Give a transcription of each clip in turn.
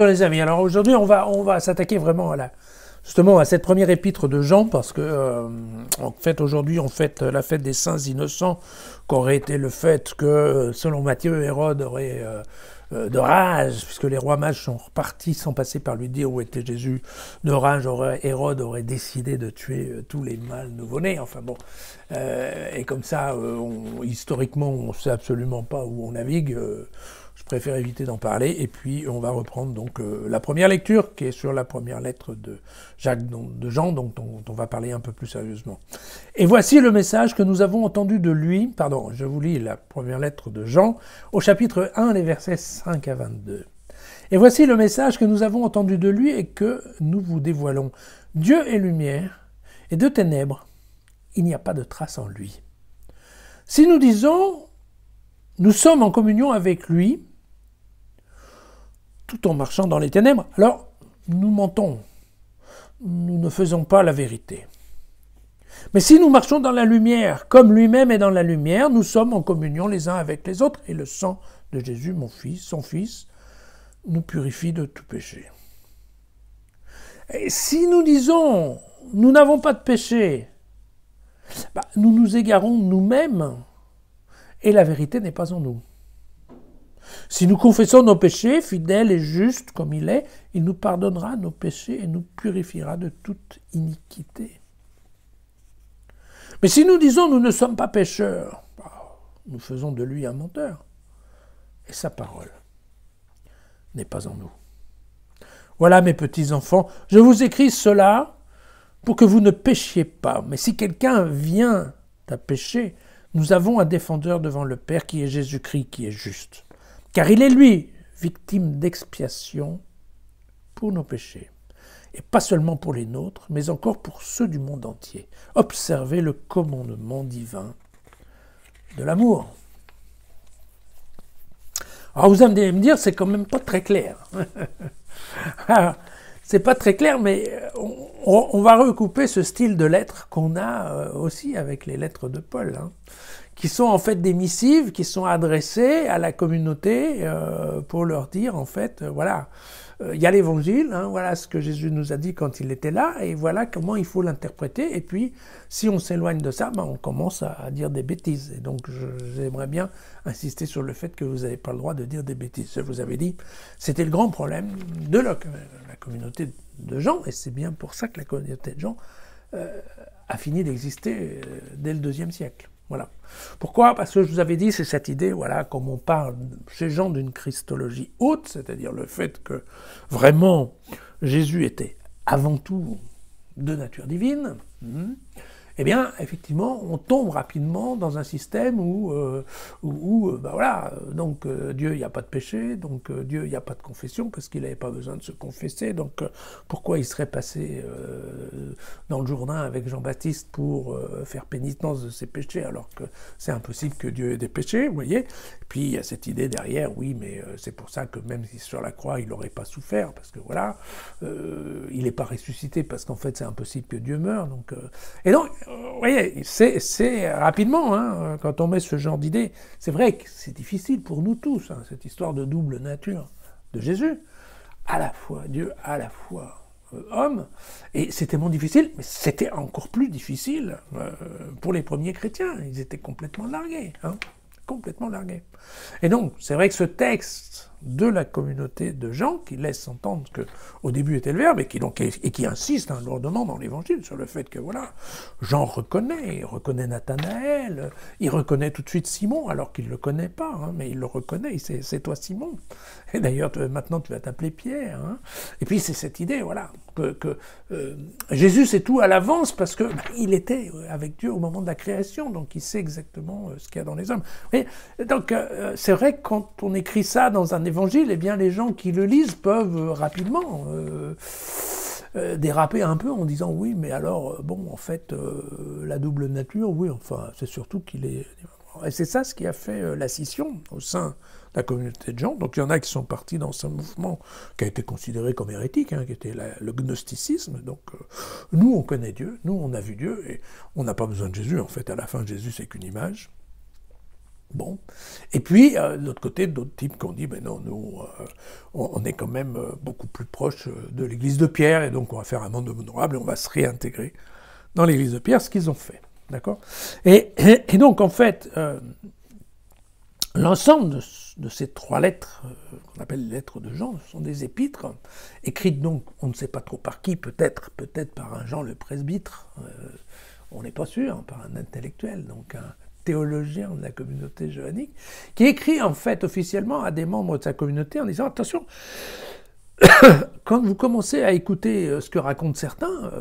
Les amis, alors aujourd'hui on va s'attaquer vraiment justement à cette première épître de Jean, parce que en fait aujourd'hui on fête la fête des saints innocents, qu'aurait été le fait que selon Matthieu, Hérode aurait de rage, puisque les rois mages sont repartis sans passer par lui dire où était Jésus. De rage, Hérode aurait décidé de tuer tous les mâles nouveau-nés. Enfin bon, et comme ça, historiquement, on ne sait absolument pas où on navigue. Je préfère éviter d'en parler. Et puis, on va reprendre donc la première lecture, qui est sur la première lettre de Jean, dont on va parler un peu plus sérieusement. Et voici le message que nous avons entendu de lui. Pardon, je vous lis la première lettre de Jean, au chapitre 1, les versets 5 à 22. Et voici le message que nous avons entendu de lui et que nous vous dévoilons. Dieu est lumière, et de ténèbres, il n'y a pas de trace en lui. Si nous disons, nous sommes en communion avec lui, tout en marchant dans les ténèbres, alors nous mentons, nous ne faisons pas la vérité. Mais si nous marchons dans la lumière, comme lui-même est dans la lumière, nous sommes en communion les uns avec les autres, et le sang de Jésus, son Fils, nous purifie de tout péché. Et si nous disons, nous n'avons pas de péché, nous nous égarons nous-mêmes, et la vérité n'est pas en nous. Si nous confessons nos péchés, fidèle et juste comme il est, il nous pardonnera nos péchés et nous purifiera de toute iniquité. Mais si nous disons nous ne sommes pas pécheurs, nous faisons de lui un menteur, et sa parole n'est pas en nous. Voilà, mes petits enfants, je vous écris cela pour que vous ne péchiez pas. Mais si quelqu'un vient à pécher, nous avons un défenseur devant le Père qui est Jésus-Christ, qui est juste. Car il est lui, victime d'expiation pour nos péchés. Et pas seulement pour les nôtres, mais encore pour ceux du monde entier. Observez le commandement divin de l'amour. Alors vous allez me dire, c'est quand même pas très clair. C'est pas très clair, mais on va recouper ce style de lettres qu'on a aussi avec les lettres de Paul, qui sont en fait des missives qui sont adressées à la communauté pour leur dire en fait, voilà, il y a l'évangile, voilà ce que Jésus nous a dit quand il était là, et voilà comment il faut l'interpréter, et puis si on s'éloigne de ça, on commence à dire des bêtises. Et donc j'aimerais bien insister sur le fait que vous n'avez pas le droit de dire des bêtises. Je vous avais dit, c'était le grand problème de la communauté de Jean, et c'est bien pour ça que la communauté de Jean a fini d'exister dès le IIe siècle. Voilà. Pourquoi ? Parce que je vous avais dit, c'est cette idée, voilà, comme on parle chez Jean d'une christologie haute, c'est-à-dire le fait que vraiment Jésus était avant tout de nature divine, eh bien, effectivement, on tombe rapidement dans un système où voilà, donc Dieu, il n'y a pas de péché, donc Dieu, il n'y a pas de confession, parce qu'il n'avait pas besoin de se confesser, donc pourquoi il serait passé dans le Jourdain avec Jean-Baptiste pour faire pénitence de ses péchés, alors que c'est impossible que Dieu ait des péchés, vous voyez ? Et puis, il y a cette idée derrière, oui, mais c'est pour ça que même si sur la croix, il n'aurait pas souffert, parce que voilà, il n'est pas ressuscité, parce qu'en fait, c'est impossible que Dieu meure, donc... Et donc, vous voyez, c'est rapidement, quand on met ce genre d'idée, c'est vrai que c'est difficile pour nous tous, cette histoire de double nature de Jésus, à la fois Dieu, à la fois homme, et c'est tellement difficile, mais c'était encore plus difficile pour les premiers chrétiens, ils étaient complètement largués, complètement largués. Et donc, c'est vrai que ce texte de la communauté de Jean, qui laisse entendre qu'au début était le Verbe, et qui insiste lourdement dans l'Évangile sur le fait que, voilà, Jean il reconnaît Nathanaël, il reconnaît tout de suite Simon, alors qu'il ne le connaît pas, mais il le reconnaît, c'est toi Simon. Et d'ailleurs, maintenant tu vas t'appeler Pierre. Et puis c'est cette idée, voilà, que Jésus sait tout à l'avance, parce que il était avec Dieu au moment de la création, donc il sait exactement ce qu'il y a dans les hommes. Et donc, c'est vrai que quand on écrit ça dans un évangile, eh bien les gens qui le lisent peuvent rapidement déraper un peu en disant oui, mais alors, bon, en fait, la double nature, oui, enfin, c'est surtout qu'il est... Et c'est ça ce qui a fait la scission au sein de la communauté de Jean. Donc il y en a qui sont partis dans ce mouvement qui a été considéré comme hérétique, qui était le gnosticisme. Donc nous, on connaît Dieu, nous, on a vu Dieu, et on n'a pas besoin de Jésus. En fait, à la fin, Jésus, c'est qu'une image. Bon. Et puis, de l'autre côté, d'autres types qui ont dit, ben non, nous, on est quand même beaucoup plus proche de l'église de Pierre, et donc on va faire un monde honorable, et on va se réintégrer dans l'église de Pierre, ce qu'ils ont fait. D'accord ? Et donc, en fait, l'ensemble de ces 3 lettres, qu'on appelle les lettres de Jean, sont des épîtres, écrites donc, on ne sait pas trop par qui, peut-être par un Jean le presbytre, on n'est pas sûr, par un intellectuel, donc un théologien de la communauté johannique, qui écrit en fait officiellement à des membres de sa communauté en disant « Attention, quand vous commencez à écouter ce que racontent certains,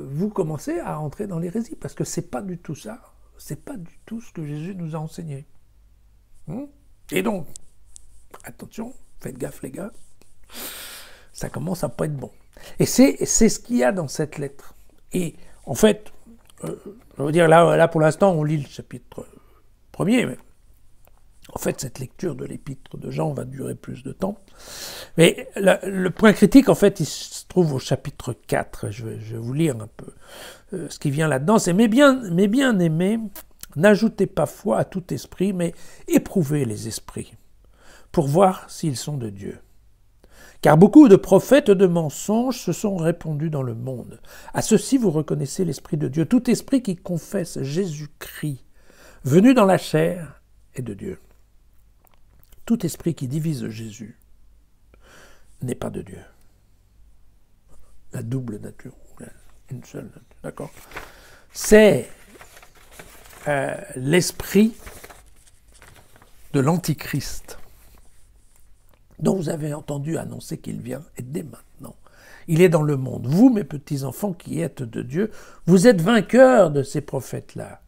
vous commencez à entrer dans l'hérésie, parce que c'est pas du tout ça, c'est pas du tout ce que Jésus nous a enseigné. Et donc, attention, faites gaffe les gars, ça commence à pas être bon. » Et c'est ce qu'il y a dans cette lettre. Et en fait, je veux dire, là pour l'instant, on lit le chapitre 1er, mais en fait, cette lecture de l'épître de Jean va durer plus de temps. Mais le point critique, en fait, il se trouve au chapitre 4. Je vais vous lire un peu ce qui vient là-dedans. C'est « Mes bien-aimés, n'ajoutez pas foi à tout esprit, mais éprouvez les esprits, pour voir s'ils sont de Dieu. Car beaucoup de prophètes de mensonges se sont répandus dans le monde. À ceux-ci, vous reconnaissez l'Esprit de Dieu. Tout esprit qui confesse Jésus-Christ, venu dans la chair, est de Dieu. Tout esprit qui divise Jésus n'est pas de Dieu. » La double nature, une seule nature, d'accord ? C'est l'esprit de l'Antichrist, dont vous avez entendu annoncer qu'il vient, et dès maintenant. Il est dans le monde. Vous, mes petits-enfants qui êtes de Dieu, vous êtes vainqueurs de ces prophètes-là.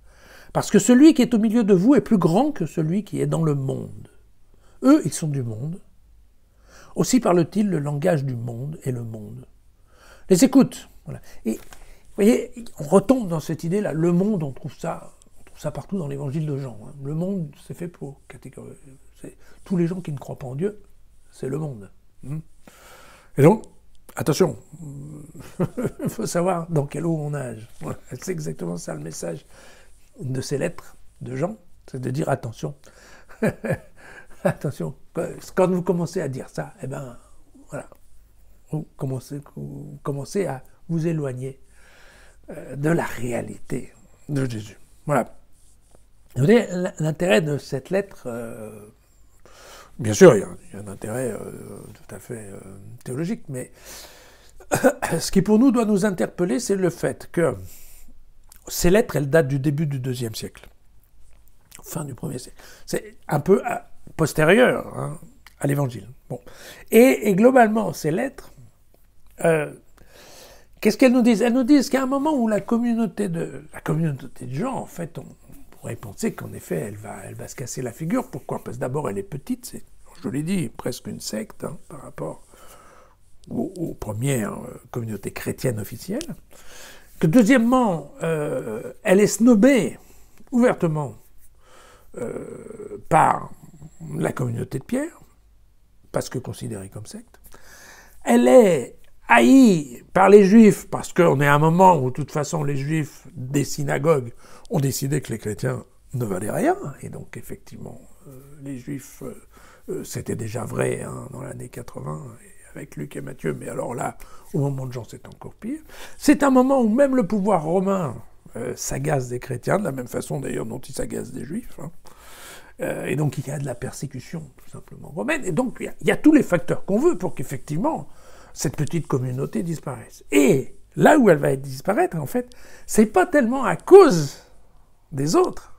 Parce que celui qui est au milieu de vous est plus grand que celui qui est dans le monde. Eux, ils sont du monde. Aussi parlent-ils le langage du monde et le monde les écoute. Voilà. Et vous voyez, on retombe dans cette idée-là. Le monde, on trouve ça partout dans l'évangile de Jean. Le monde, c'est fait pour catégoriser. Tous les gens qui ne croient pas en Dieu, c'est le monde. Et donc, attention, il faut savoir dans quelle eau on nage. Voilà. C'est exactement ça le message de ces lettres de Jean, c'est de dire attention. Attention, quand vous commencez à dire ça, eh ben, voilà, vous commencez à vous éloigner de la réalité de Jésus. Voilà. Vous voyez, l'intérêt de cette lettre, bien sûr, il y a un intérêt tout à fait théologique, mais ce qui pour nous doit nous interpeller, c'est le fait que ces lettres, elles datent du début du IIe siècle, fin du 1er siècle. C'est un peu postérieur à l'Évangile. Bon. Et globalement, ces lettres, qu'est-ce qu'elles nous disent ? Elles nous disent qu'à un moment où la communauté de gens, en fait, on pourrait penser qu'en effet, elle va se casser la figure. Pourquoi ? Parce que d'abord, elle est petite, c'est, je l'ai dit, presque une secte par rapport aux premières communautés chrétiennes officielles. Que deuxièmement, elle est snobée ouvertement par la communauté de Pierre, parce que considérée comme secte. Elle est haïe par les Juifs, parce qu'on est à un moment où, de toute façon, les Juifs des synagogues ont décidé que les chrétiens ne valaient rien, et donc, effectivement, les Juifs, c'était déjà vrai dans l'année 80, avec Luc et Matthieu, mais alors là, au moment de Jean, c'est encore pire. C'est un moment où même le pouvoir romain s'agace des chrétiens, de la même façon d'ailleurs dont il s'agace des Juifs, et donc il y a de la persécution, tout simplement, romaine, et donc il y a tous les facteurs qu'on veut pour qu'effectivement, cette petite communauté disparaisse. Et là où elle va disparaître, en fait, c'est pas tellement à cause des autres,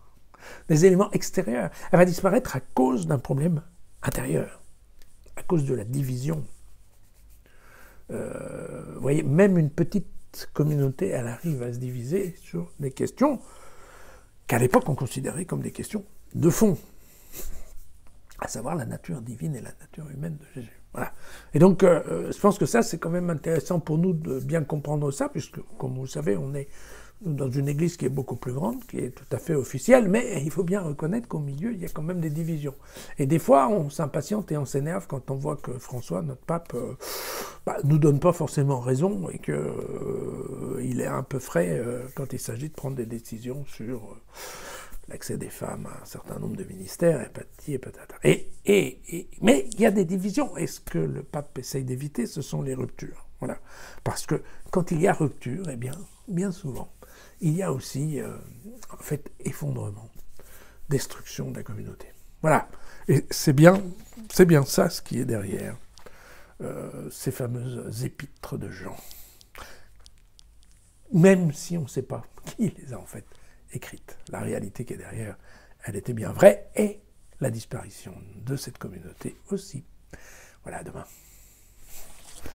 des éléments extérieurs. Elle va disparaître à cause d'un problème intérieur, à cause de la division. Vous voyez, même une petite communauté, elle arrive à se diviser sur des questions qu'à l'époque on considérait comme des questions de fond, à savoir la nature divine et la nature humaine de Jésus. Voilà. Et donc, je pense que ça, c'est quand même intéressant pour nous de bien comprendre ça, puisque, comme vous le savez, on est dans une église qui est beaucoup plus grande, qui est tout à fait officielle, mais il faut bien reconnaître qu'au milieu, il y a quand même des divisions. Et des fois, on s'impatiente et on s'énerve quand on voit que François, notre pape, nous donne pas forcément raison et que il est un peu frais quand il s'agit de prendre des décisions sur l'accès des femmes à un certain nombre de ministères, et patati et patata. Mais il y a des divisions, et ce que le pape essaye d'éviter, ce sont les ruptures. Voilà. Parce que quand il y a rupture, eh bien souvent, il y a aussi, en fait, effondrement, destruction de la communauté. Voilà. Et c'est bien ça ce qui est derrière ces fameuses épîtres de Jean. Même si on ne sait pas qui les a en fait écrites. La réalité qui est derrière, elle était bien vraie, et la disparition de cette communauté aussi. Voilà, à demain.